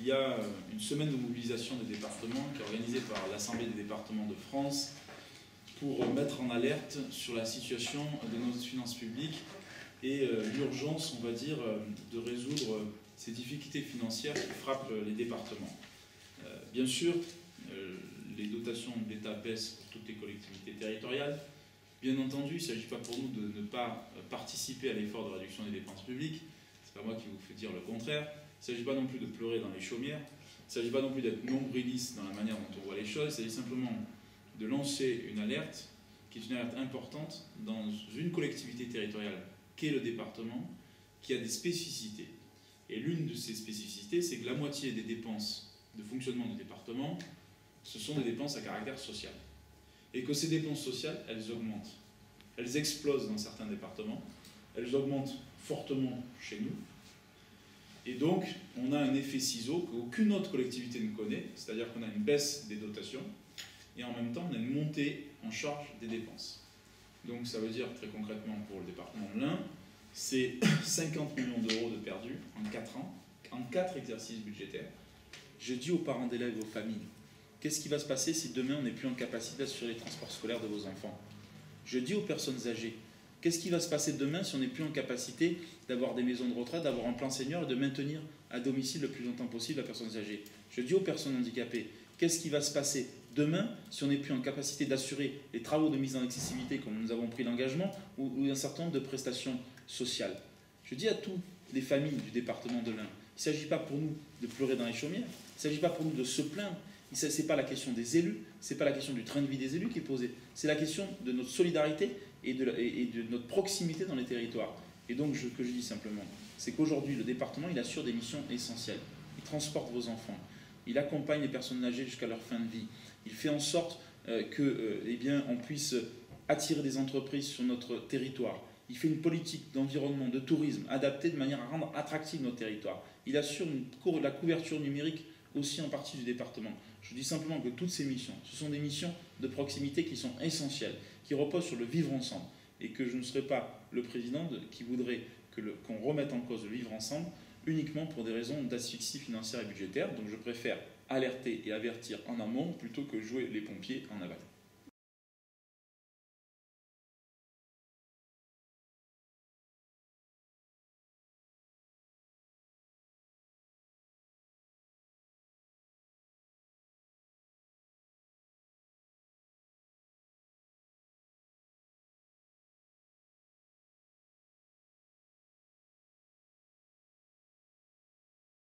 il y a une semaine de mobilisation des départements qui est organisée par l'Assemblée des départements de France pour mettre en alerte sur la situation de nos finances publiques et l'urgence, on va dire, de résoudre ces difficultés financières qui frappent les départements. Bien sûr, les dotations de l'État baissent pour toutes les collectivités territoriales. Bien entendu, il ne s'agit pas pour nous de ne pas participer à l'effort de réduction des dépenses publiques. Ce n'est pas moi qui vous fais dire le contraire. Il ne s'agit pas non plus de pleurer dans les chaumières. Il ne s'agit pas non plus d'être nombriliste dans la manière dont on voit les choses. Il s'agit simplement de lancer une alerte qui est une alerte importante dans une collectivité territoriale qu'est le département, qui a des spécificités. Et l'une de ces spécificités, c'est que la moitié des dépenses de fonctionnement du département, ce sont des dépenses à caractère social. Et que ces dépenses sociales, elles augmentent. Elles explosent dans certains départements, elles augmentent fortement chez nous. Et donc, on a un effet ciseau qu'aucune autre collectivité ne connaît, c'est-à-dire qu'on a une baisse des dotations, et en même temps, on a une montée en charge des dépenses. Donc, ça veut dire, très concrètement, pour le département de l'Ain, c'est 50 millions d'euros de perdus en 4 ans, en 4 exercices budgétaires. Je dis aux parents d'élèves et aux familles, qu'est-ce qui va se passer si demain on n'est plus en capacité d'assurer les transports scolaires de vos enfants? Je dis aux personnes âgées, qu'est-ce qui va se passer demain si on n'est plus en capacité d'avoir des maisons de retraite, d'avoir un plan senior et de maintenir à domicile le plus longtemps possible les personnes âgées? Je dis aux personnes handicapées, qu'est-ce qui va se passer demain si on n'est plus en capacité d'assurer les travaux de mise en accessibilité comme nous avons pris l'engagement ou un certain nombre de prestations sociales? Je dis à toutes les familles du département de l'Ain, il ne s'agit pas pour nous de pleurer dans les chaumières, il ne s'agit pas pour nous de se plaindre. Ce n'est pas la question des élus, ce n'est pas la question du train de vie des élus qui est posée, c'est la question de notre solidarité et de notre proximité dans les territoires. Et donc, ce que je dis simplement, c'est qu'aujourd'hui, le département, il assure des missions essentielles. Il transporte vos enfants, il accompagne les personnes âgées jusqu'à leur fin de vie, il fait en sorte qu'on puisse attirer des entreprises sur notre territoire. Il fait une politique d'environnement, de tourisme adaptée de manière à rendre attractif notre territoire. Il assure la couverture numérique aussi en partie du département. Je dis simplement que toutes ces missions, ce sont des missions de proximité qui sont essentielles, qui reposent sur le vivre ensemble, et que je ne serai pas le président qui voudrait qu'on remette en cause le vivre ensemble uniquement pour des raisons d'asphyxie financière et budgétaire. Donc je préfère alerter et avertir en amont plutôt que jouer les pompiers en aval.